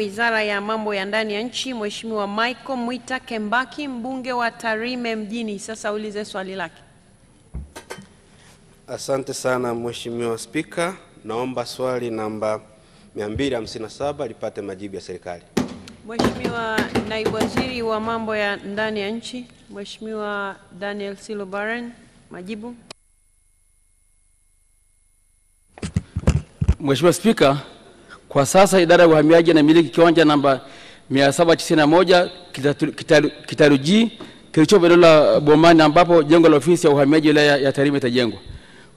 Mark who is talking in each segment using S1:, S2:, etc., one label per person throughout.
S1: Wizara ya Mambo ya Ndani ya Nchi, Mheshimiwa Michael Mwita Kembaki, mbunge wa Tarime mjini. Sasa ulize swali lake.
S2: Asante sana Mheshimiwa Spika. Naomba swali namba 257 lipate majibu ya serikali.
S1: Mheshimiwa Naibu Waziri wa Mambo ya Ndani ya Nchi, Mheshimiwa Daniel Silobaran, majibu.
S3: Mheshimiwa Spika, kwa sasa idara ya uhamiaji inamiliki kiwanja namba 791 Kitalu G kilichopo eneo la Bomani, ambapo jengo la ofisi ya uhamiaji wilaya ya Tarime itajengwa.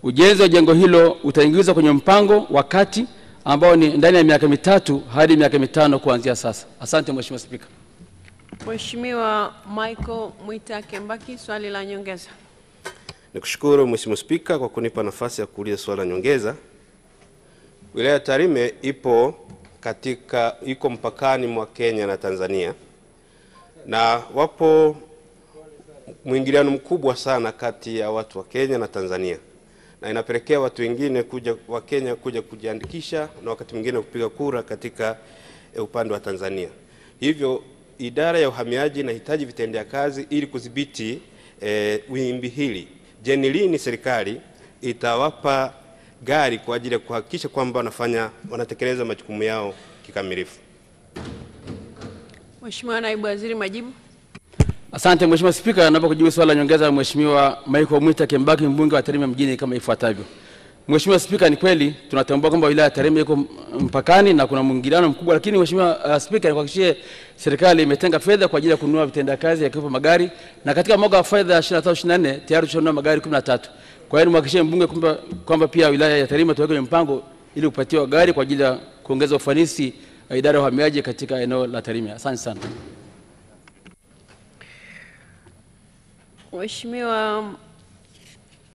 S3: Ujenzi wa jengo hilo utaingizwa kwenye mpango wa kati ambao ni ndani ya miaka 3 hadi miaka 5 kuanzia sasa. Asante Mheshimiwa Spika.
S1: Mheshimiwa Michael Mwita Kembaki, swali la nyongeza.
S2: Nikushukuru Mheshimiwa Spika kwa kunipa nafasi ya kuuliza swali la nyongeza. Wilaya ya Tarime iko mpakani mwa Kenya na Tanzania, na wapo mwingiliano mkubwa sana kati ya watu wa Kenya na Tanzania, na inapelekea watu wengine wa Kenya kuja kujiandikisha na wakati mwingine kupiga kura katika upande wa Tanzania. Hivyo idara ya uhamiaji inahitaji vitendea kazi ili kudhibiti wimbi hili. Je, ni lini serikali itawapa gari kwa ajili ya kuhakikisha kwamba wanatekeleza majukumu yao kikamilifu?
S1: Mheshimiwa Naibu Waziri, majibu.
S3: Asante Mheshimiwa Spika, naomba kujibu swali la nyongeza la Mheshimiwa Michael Mwita Kembaki, mbunge wa Tarime mjini kama ifuatavyo. Mheshimiwa Spika, ni kweli tunatambua kwamba wilaya ya Tarime iko mpakani na kuna mwingiliano mkubwa, lakini Mheshimiwa Spika, nikuhakikishie serikali imetenga fedha kwa ajili ya kununua vitendea kazi yakiwepo magari, na katika mwaka wa fedha 23-24 tayari tushanunua magari 13. Kwa hiyo nimhakikishie mbunge kwamba pia wilaya ya Tarime tuweke mpango ili kupatiwa gari kwa ajili ya kuongeza ufanisi idara ya uhamiaji katika eneo la Tarime. Asante sana.
S1: Mheshimiwa